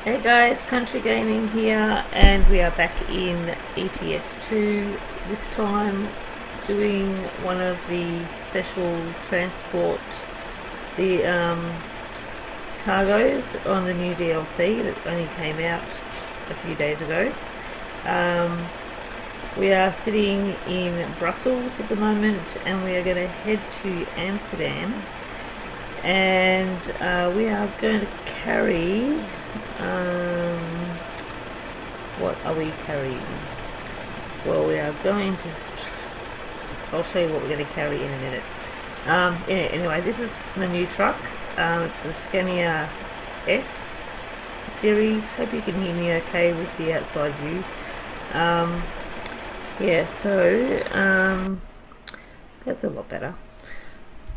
Hey guys, Country Gaming here, and we are back in ETS2, this time doing one of the special transport the cargoes on the new DLC that only came out a few days ago. Um, we are sitting in Brussels at the moment, and we are going to head to Amsterdam, and we are going to carry what are we carrying? Well, we are going to. I'll show you what we're going to carry in a minute. Anyway, this is the new truck. It's a Scania S series. Hope you can hear me okay with the outside view. Yeah, so that's a lot better.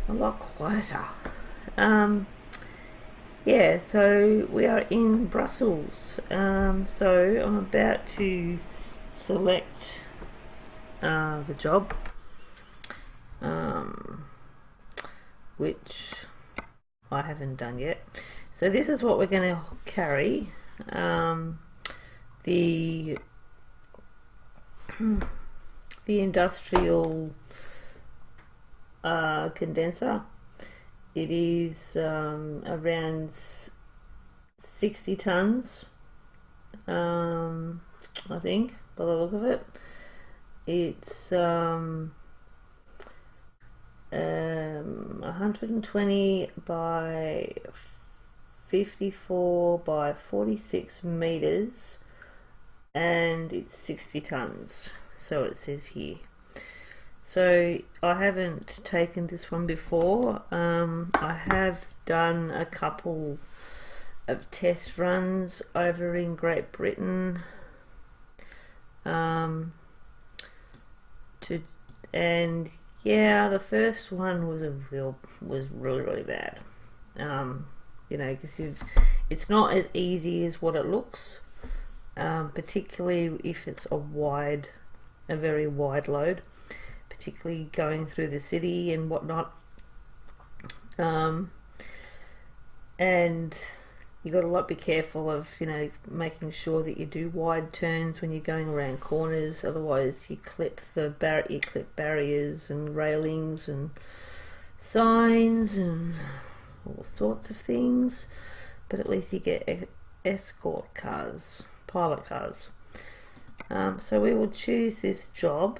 A lot quieter. Yeah, so we are in Brussels. So I'm about to select the job, which I haven't done yet. So this is what we're going to carry. The the industrial condenser. It is around 60 tons, I think, by the look of it. It's 120 by 54 by 46 meters, and it's 60 tons, so it says here. So I haven't taken this one before. I have done a couple of test runs over in Great Britain, and yeah, the first one was really bad. Because it's not as easy as what it looks, particularly if it's a very wide load, particularly going through the city and whatnot. And you got to be careful of making sure that you do wide turns when you're going around corners. Otherwise, you clip barriers and railings and signs and all sorts of things. But at least you get escort cars, pilot cars. So we will choose this job.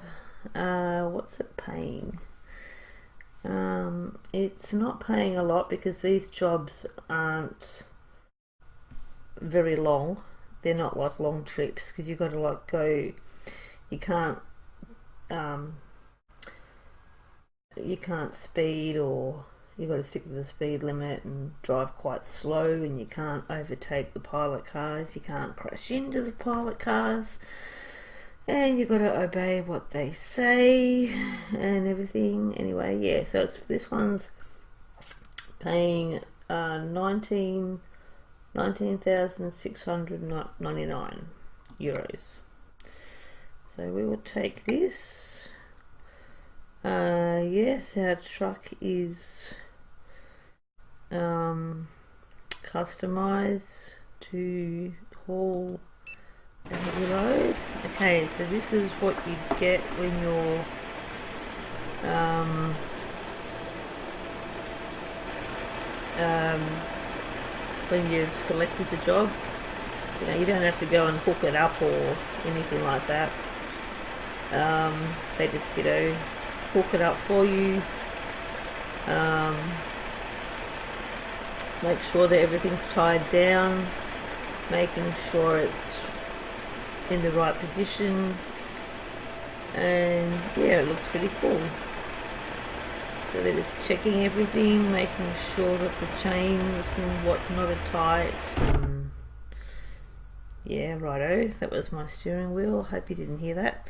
What's it paying? It's not paying a lot because these jobs aren't very long. They're not like long trips because you've got to go. You can't speed, or you've got to stick to the speed limit and drive quite slow, and you can't overtake the pilot cars. You can't crash into the pilot cars. And you've got to obey what they say and everything. Anyway, yeah, so this one's paying 19,699 euros. So we will take this. Yes, our truck is customized to haul a heavy load. Okay, so this is what you get when you're when you've selected the job. You don't have to go and hook it up or anything like that. They just hook it up for you. Make sure that everything's tied down, making sure it's in the right position, and yeah, it looks pretty cool. So they're just checking everything, making sure that the chains and whatnot are tight. And yeah, righto, that was my steering wheel. Hope you didn't hear that.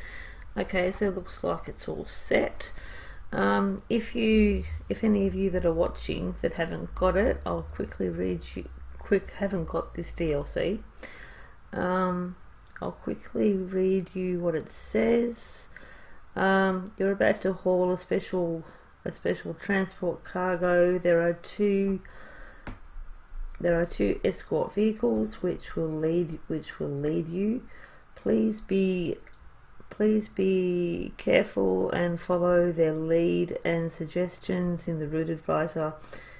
Okay, so it looks like it's all set. If any of you that are watching that haven't got it, I'll quickly read you. Haven't got this DLC. I'll quickly read you what it says. You're about to haul a special transport cargo. There are two There are 2 escort vehicles which will lead you. Please be careful and follow their lead and suggestions in the route advisor.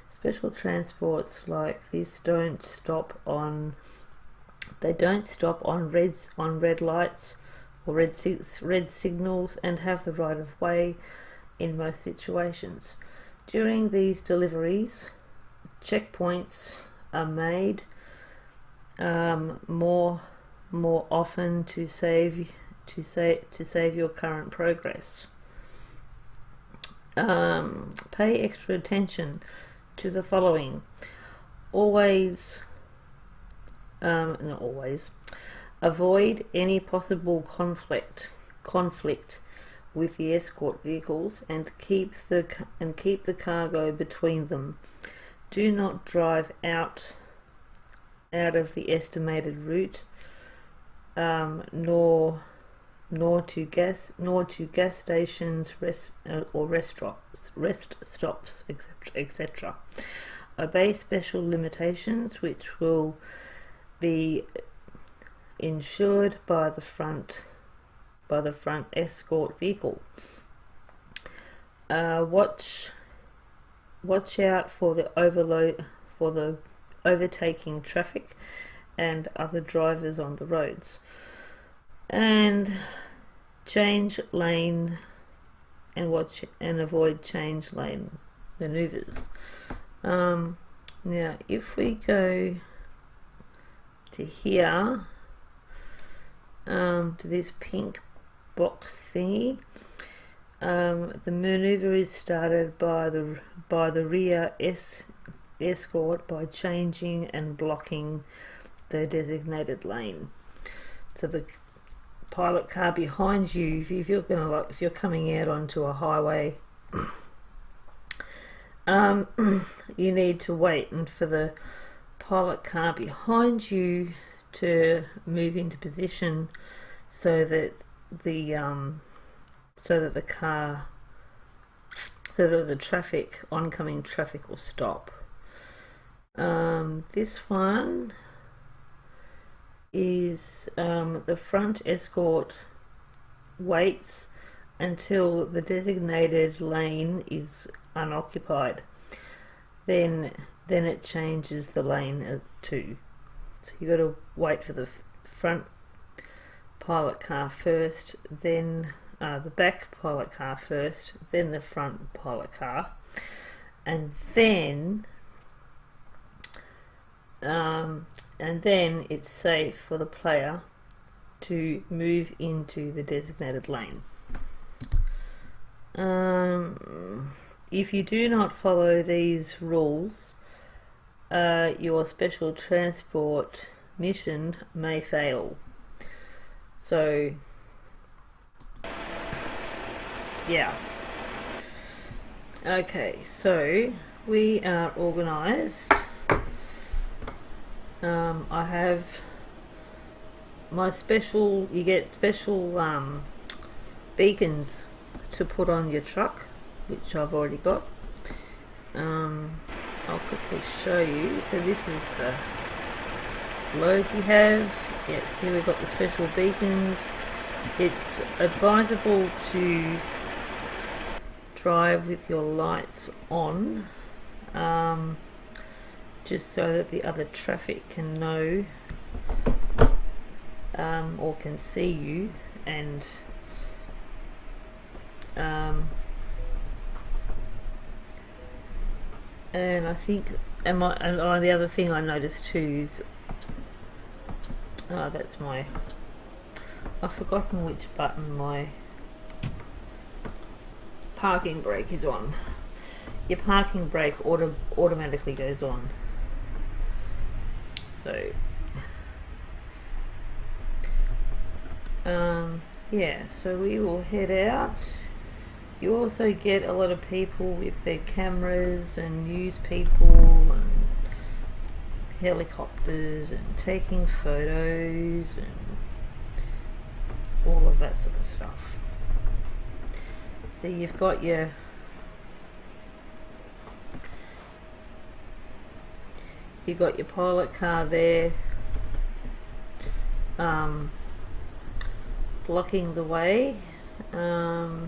Special transports like this don't stop on red lights or red signals and have the right of way in most situations. During these deliveries, checkpoints are made more often to save your current progress. Pay extra attention to the following. Not always. Avoid any possible conflict with the escort vehicles and keep the cargo between them. Do not drive out of the estimated route, nor to gas stations, rest stops, etc. Obey special limitations which will be insured by the front escort vehicle. Watch out for the overtaking traffic and other drivers on the roads, and change lane and avoid change lane maneuvers. Now if we go to here, to this pink box thingy, the maneuver is started by the rear escort by changing and blocking the designated lane. So the pilot car behind you, if you're coming out onto a highway, you need to wait and for the pilot car behind you to move into position so that the oncoming traffic will stop. This one is the front escort waits until the designated lane is unoccupied. Then it changes the lane too. So you got to wait for the front pilot car first, then the back pilot car first, then the front pilot car, and then it's safe for the player to move into the designated lane. If you do not follow these rules, your special transport mission may fail. So yeah, okay, so we are organized. I have my you get special beacons to put on your truck, which I've already got. I'll quickly show you. So this is the load we have. Yes, here we've got the special beacons. It's advisable to drive with your lights on, just so that the other traffic can know or can see you, and I think, the other thing I noticed too is, that's I've forgotten which button my parking brake is on. Your parking brake automatically goes on. So yeah, so we will head out. You also get a lot of people with their cameras and news people and helicopters and taking photos and all of that sort of stuff. So you've got you got your pilot car there, blocking the way. Now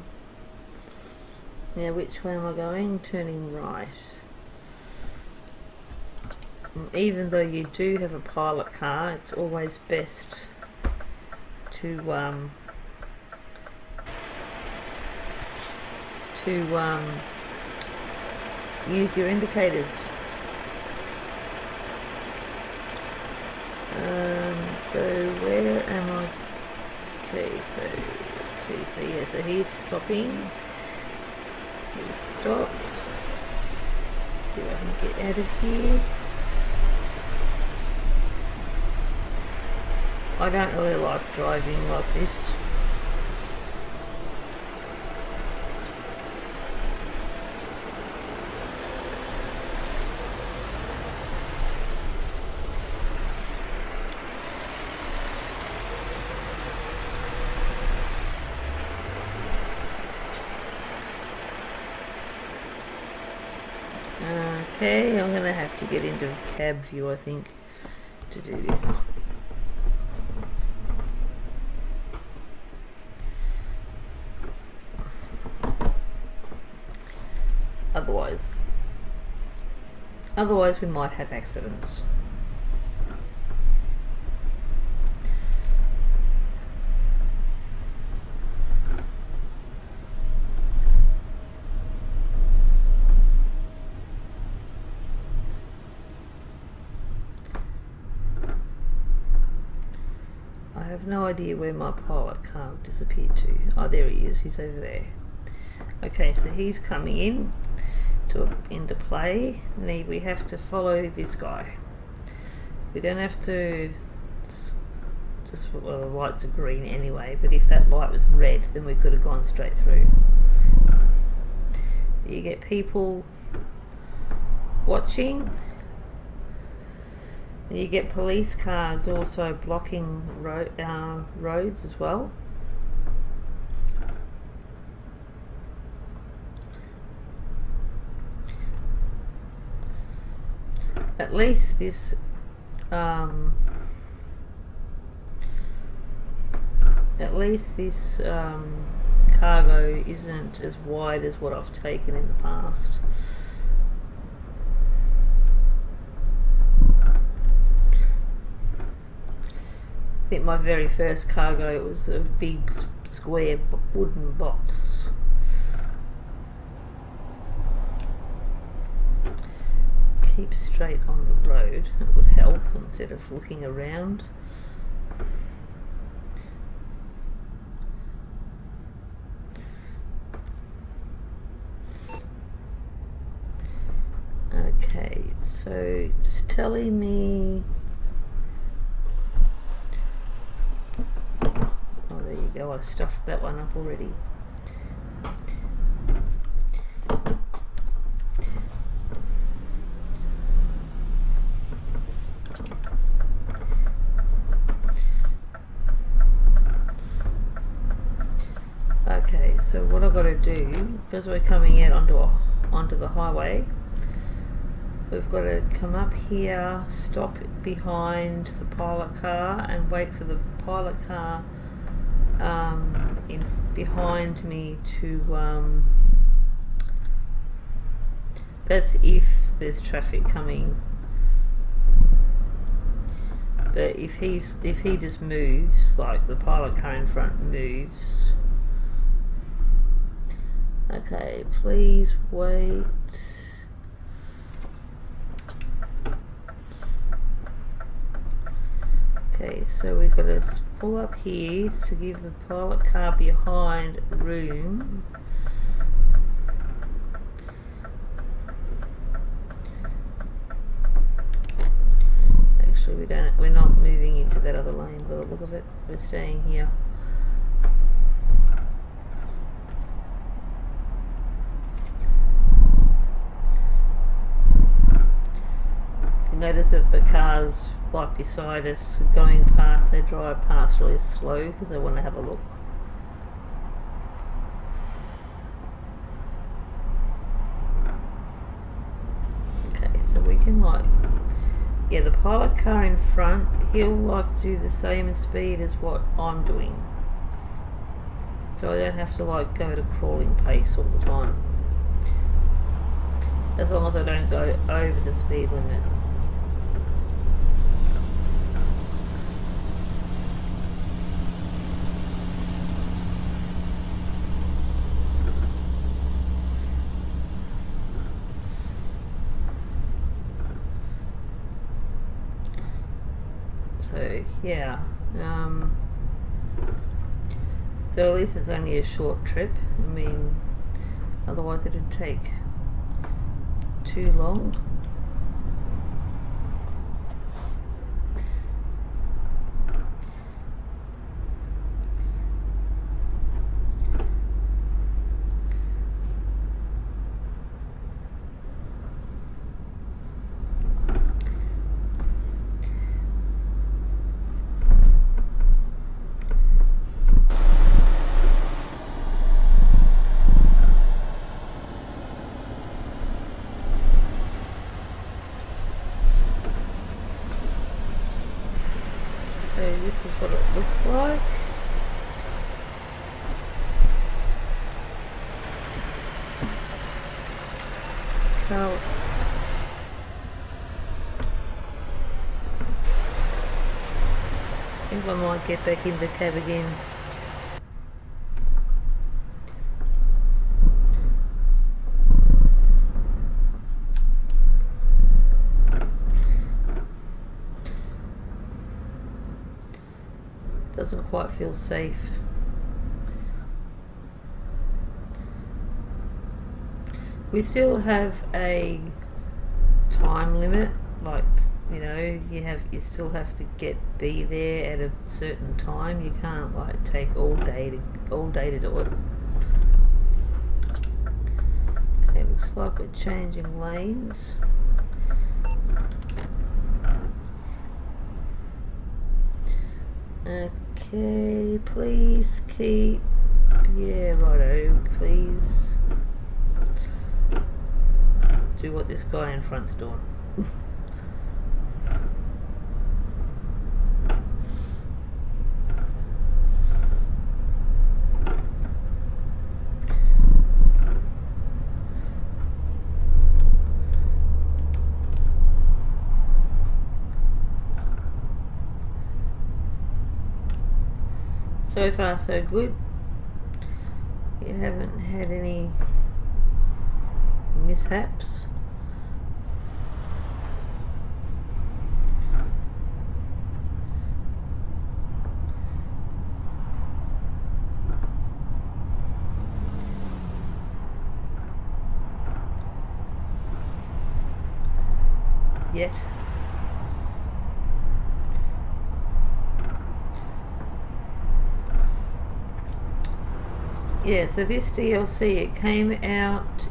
which way am I going? Turning right. And even though you do have a pilot car, it's always best to use your indicators. So where am I? Okay, so let's see. So yeah, so he's stopping. He's stopped. See if I can get out of here. I don't really like driving like this. Okay, I'm going to have to get into cab view, I think, to do this. Otherwise we might have accidents. I have no idea where my pilot car disappeared to. Oh, there he is. He's over there. Okay, so he's coming into play. We have to follow this guy. We don't have to well, the lights are green anyway, but if that light was red, then we could have gone straight through. So you get people watching, and you get police cars also blocking roads as well. At least this cargo isn't as wide as what I've taken in the past. I think my very first cargo was a big square wooden box. Keep straight on the road, it would help instead of looking around. Okay, so it's telling me, oh there you go, I stuffed that one up already. Okay, so what I've got to do, because we're coming out onto the highway, we've got to come up here, stop behind the pilot car and wait for the pilot car behind me to that's if there's traffic coming. But if he just moves, like the pilot car in front moves. Okay, please wait. Okay, so we've got to pull up here to give the pilot car behind room. Actually, we're not moving into that other lane by the look of it. We're staying here. Notice that the cars right beside us going past, they drive past really slow because they want to have a look. Okay, so we can yeah, the pilot car in front, he'll like do the same speed as what I'm doing. So I don't have to like go at a crawling pace all the time. As long as I don't go over the speed limit. So yeah, so at least it's only a short trip. I mean, otherwise it'd take too long. So this is what it looks like. Now, I think I might get back in the cab again. Doesn't quite feel safe. We still have a time limit, like, you know, you still have to be there at a certain time. You can't like take all day to do it. Okay, looks like we're changing lanes. Okay, please keep, yeah, righto, please do what this guy in front's doing. So far so good. You haven't had any mishaps. Yet. Yeah, so this DLC, it came out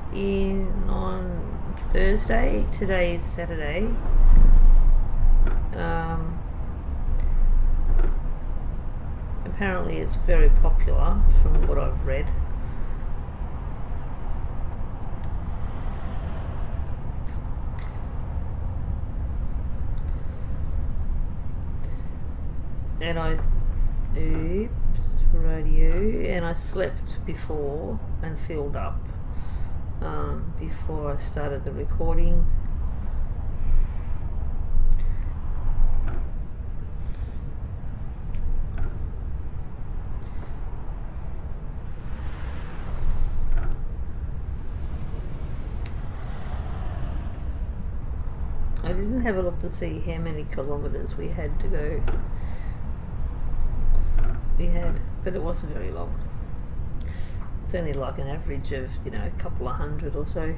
on Thursday. Today is Saturday. Apparently it's very popular from what I've read. And I slept before and filled up before I started the recording. I didn't have a look to see how many kilometers we had to go. But it wasn't very long. It's only like an average of, a couple of hundred or so.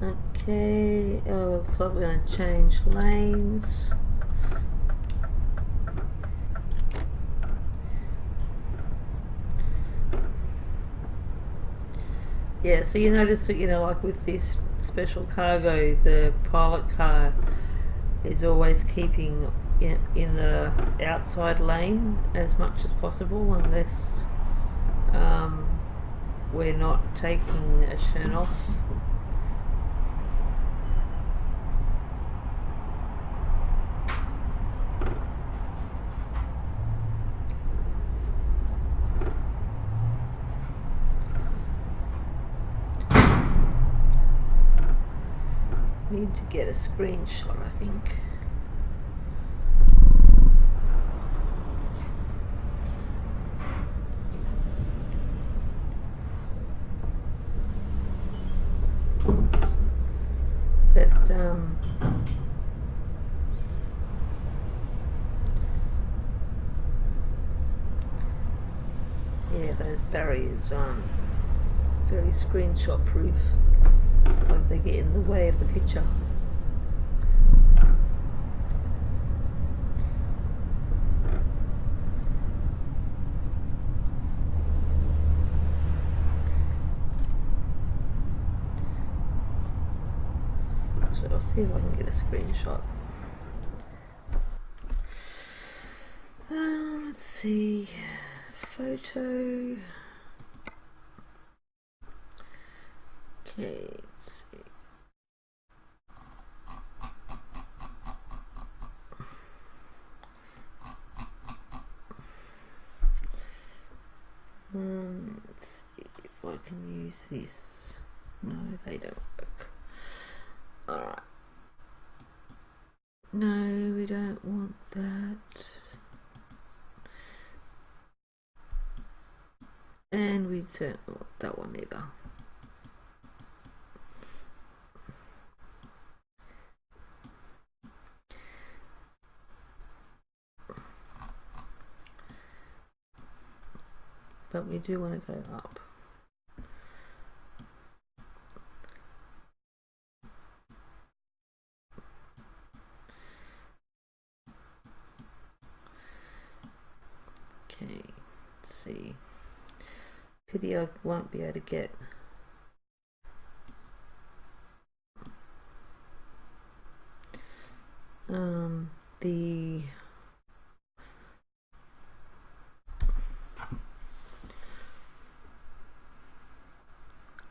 Okay, so we're going to change lanes. Yeah, so you notice that, like with this special cargo, the pilot car is always keeping, in the outside lane as much as possible, unless we're not taking a turn off. Need to get a screenshot, I think. But yeah, those barriers aren't very screenshot proof. Like, they get in the way of the picture. So I'll see if I can get a screenshot. Let's see, photo. Okay, let's see. Let's see if I can use this. No, they don't work. Alright. No, we don't want that. And we don't want that one either. But we do want to go up. Okay, let's see. Pity I won't be able to get the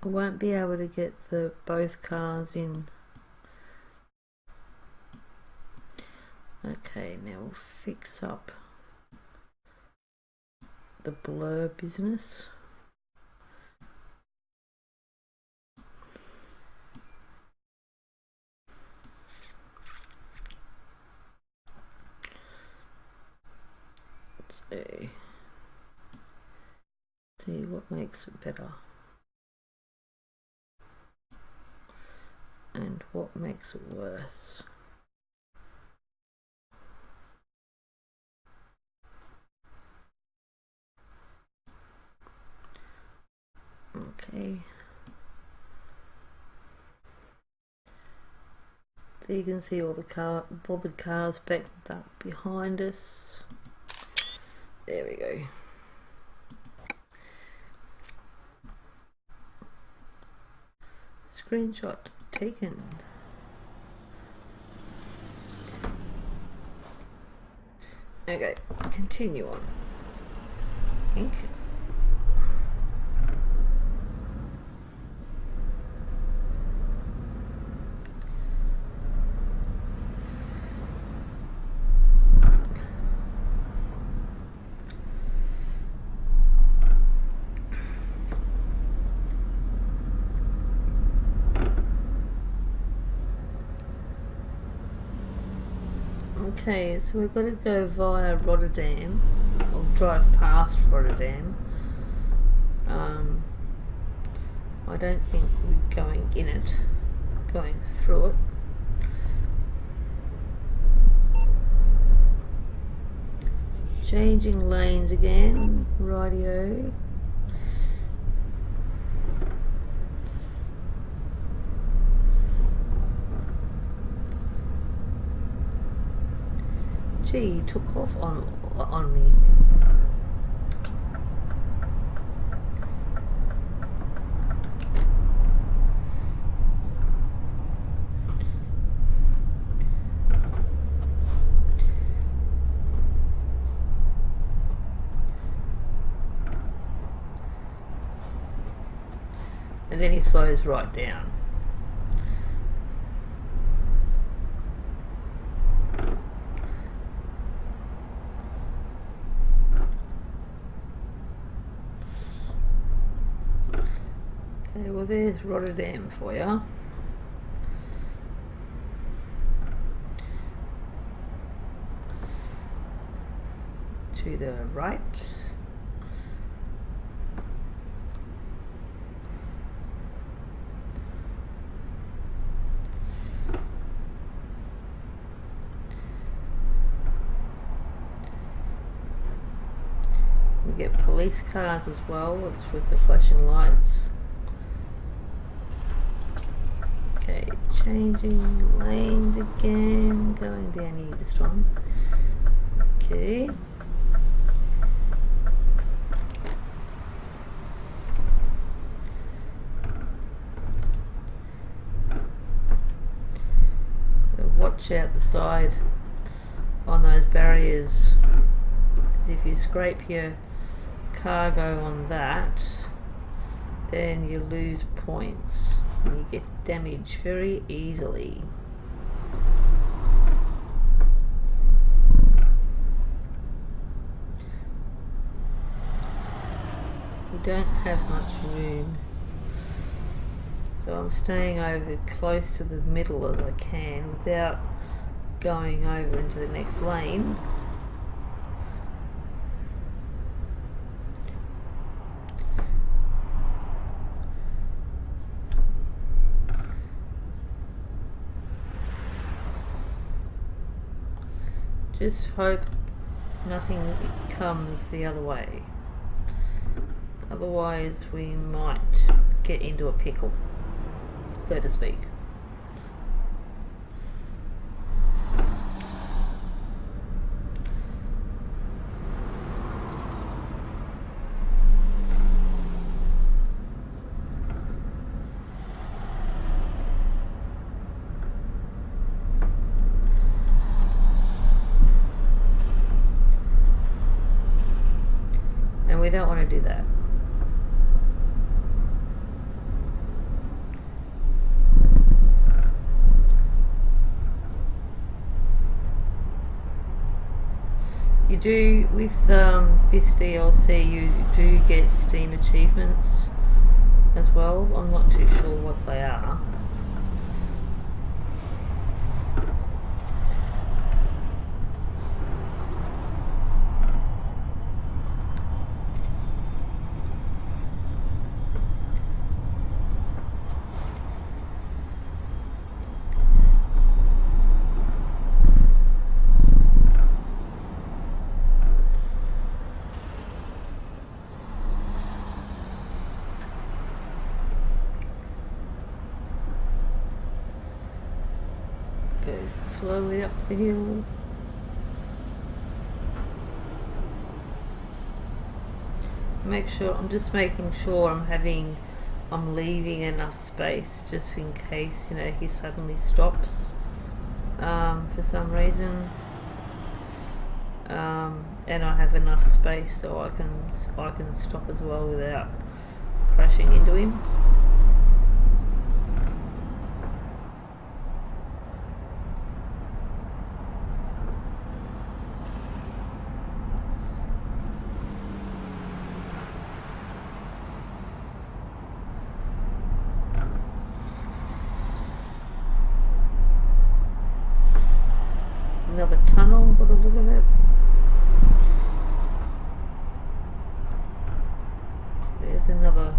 I won't be able to get the both cars in. Okay, now we'll fix up the blur business. Let's see what makes it better and what makes it worse. Okay, so you can see all the cars backed up behind us. There we go. Screenshot taken. Okay, continue on. Thank you. Okay, so we've got to go via Rotterdam, or drive past Rotterdam. I don't think we're going in it, going through it. Changing lanes again, rightio. Gee, you took off on me. and then he slows right down. Okay, well there's Rotterdam for you. To the right. We get police cars as well. It's with the flashing lights. Okay, changing lanes again. Going down here this time. Okay. Watch out the side on those barriers, because if you scrape your cargo on that, then you lose points and you get damaged very easily. You don't have much room, so I'm staying over close to the middle as I can without going over into the next lane. Just hope nothing comes the other way. Otherwise we might get into a pickle, so to speak. And we don't want to do that. You do, with this DLC, you do get Steam achievements as well. I'm not too sure what they are. Go slowly up the hill. Make sure, I'm just making sure I'm leaving enough space just in case, you know, he suddenly stops for some reason. And I have enough space so I can stop as well without crashing into him. Another tunnel by the look of it. There's another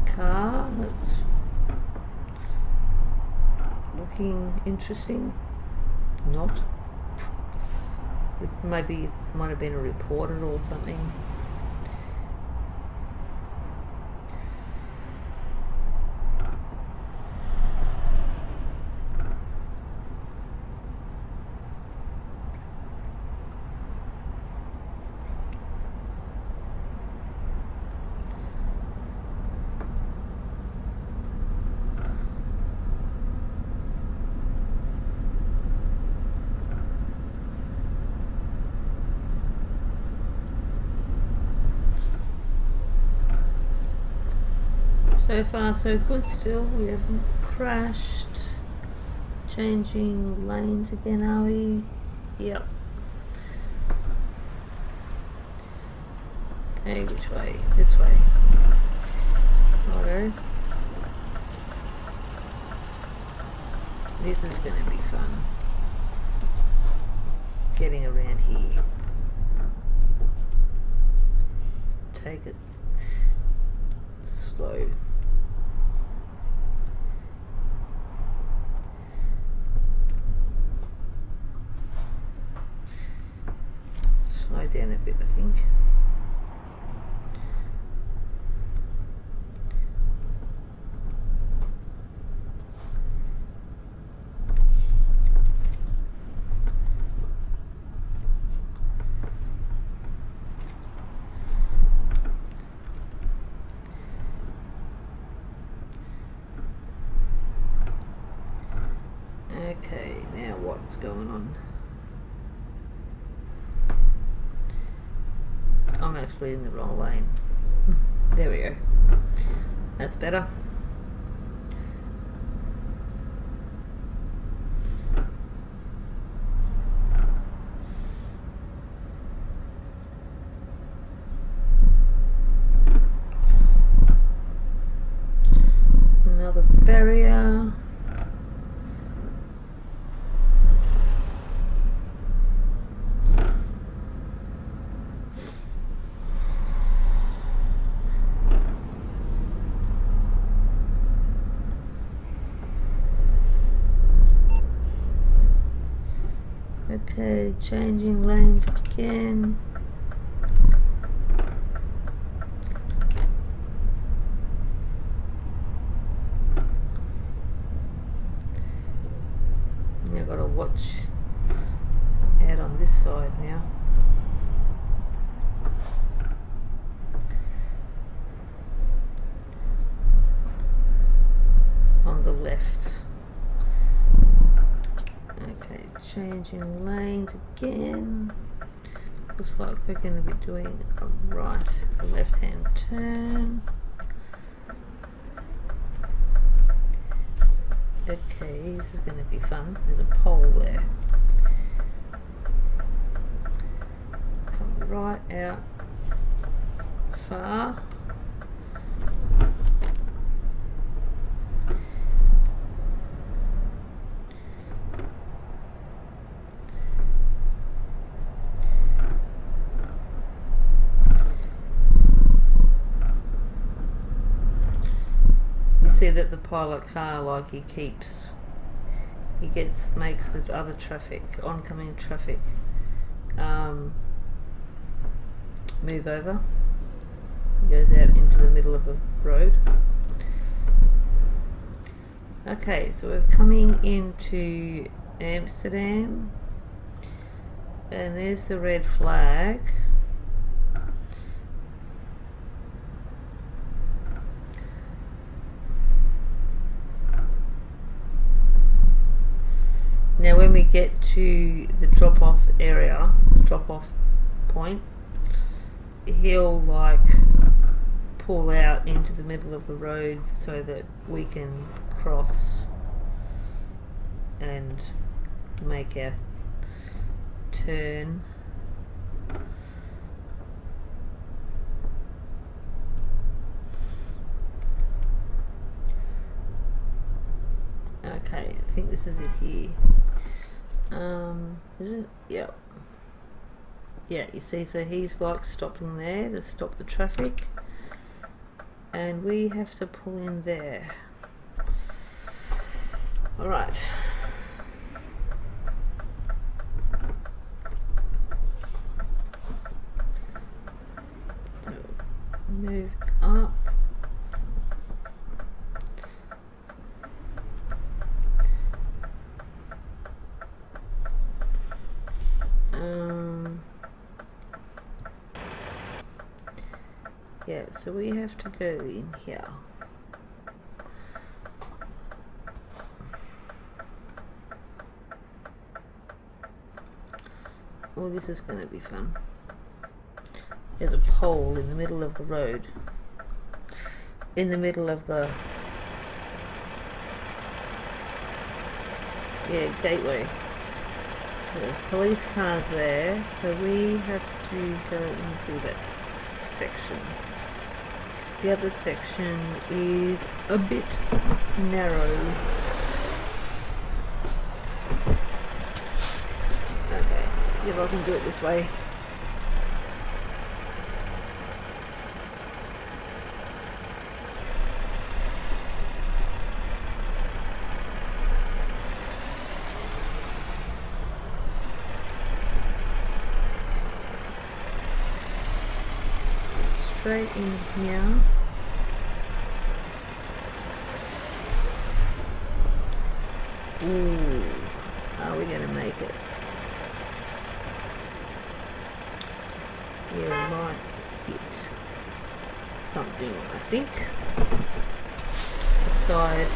car that's looking interesting. Not. It might have been a reporter or something. So far so good still, we haven't crashed. Changing lanes again, are we? Yep. Okay, which way? This way. Righto. This is going to be fun. Getting around here. Take it slow. Slow down a bit, I think. Okay, now what's going on? I'm actually in the wrong lane. There we go. That's better. Another barrier. Okay, changing lanes again. I've got to watch out on this side now. On the left. Okay, changing lanes again. Looks like we're going to be doing a left-hand turn. Okay, this is going to be fun. There's a pole there. Come right out far. See that the pilot car, like, makes the other traffic, oncoming traffic, move over. He goes out into the middle of the road. Okay, so we're coming into Amsterdam, and there's the red flag. Now when we get to the drop-off area, the drop-off point, he'll like pull out into the middle of the road so that we can cross and make our turn. Okay, I think this is it here. Is it? Yep. Yeah, you see, so he's like stopping there to stop the traffic, and we have to pull in there. Alright. So, move up. Yeah, so we have to go in here. Oh, this is going to be fun. There's a pole in the middle of the road. in the middle of the gateway. The police car's there, so we have to go in through that section. The other section is a bit narrow. Okay, let's see if I can do it this way. Straight in here. Ooh, are we gonna make it? Yeah, we might hit something, I think. The side.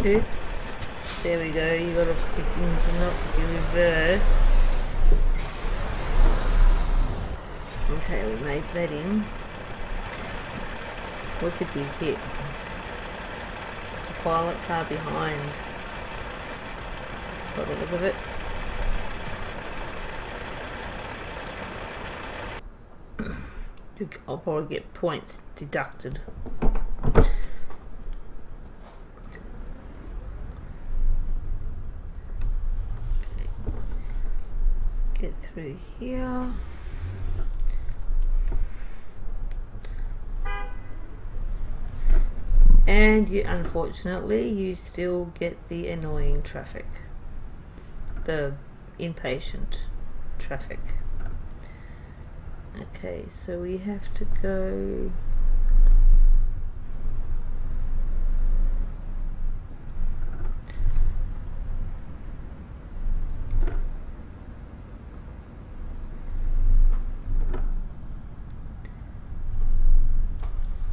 Oops. There we go. You gotta not reverse. Okay, we made that in. What did we hit? The pilot car behind. Got the look of it. I'll probably get points deducted. Get through here. And unfortunately, you still get the annoying traffic, the impatient traffic. Okay, so we have to go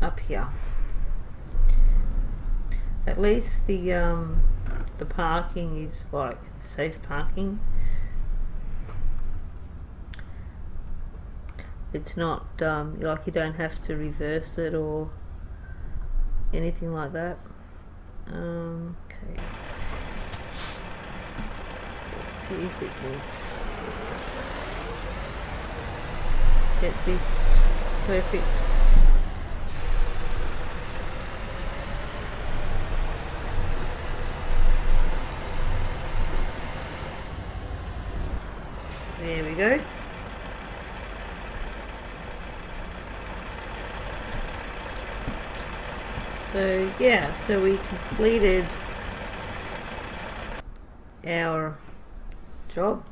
up here. At least the parking is like safe parking. It's not like you don't have to reverse it or anything like that. Okay. Let's see if we can get this perfect. There we go. So yeah, so we completed our job.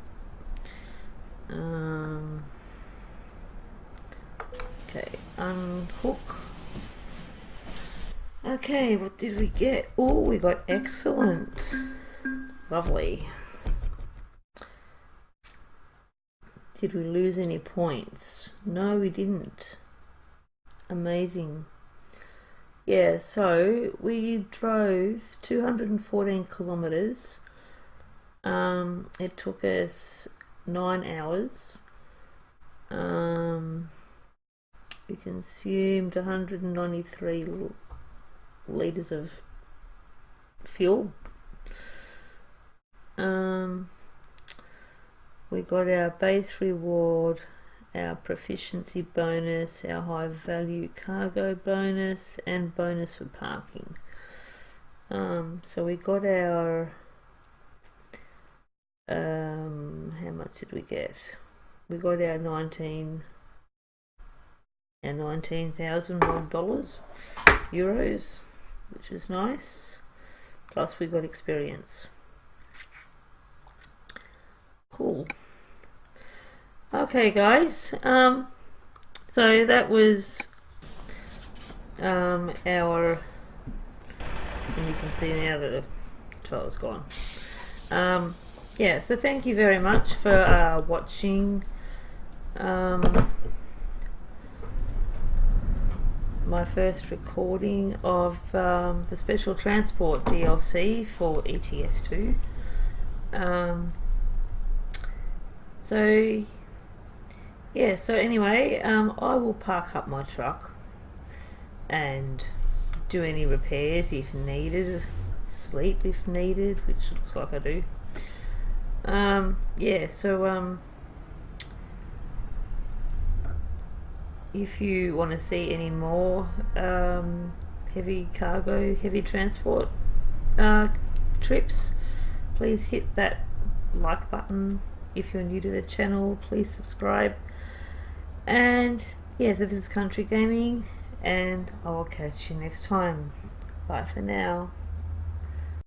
Okay, unhook. Okay, what did we get? Oh, we got excellent. Lovely. Did we lose any points? No, we didn't. Amazing. Yeah, so we drove 214 kilometers. It took us 9 hours. We consumed 193 liters of fuel. We got our base reward, our proficiency bonus, our high value cargo bonus, and bonus for parking. So we got our how much did we get? We got our $19,000 euros, which is nice. Plus we got experience. Cool. Okay, guys. So that was our. And you can see now that the trial's gone. Yeah. So thank you very much for watching. My first recording of the Special Transport DLC for ETS2. So yeah, so anyway, I will park up my truck and do any repairs if needed, sleep if needed, which looks like I do. Yeah, so if you want to see any more heavy cargo, heavy transport trips, please hit that like button. If you're new to the channel, please subscribe. And yeah, so this is Country Gaming, and I will catch you next time. Bye for now.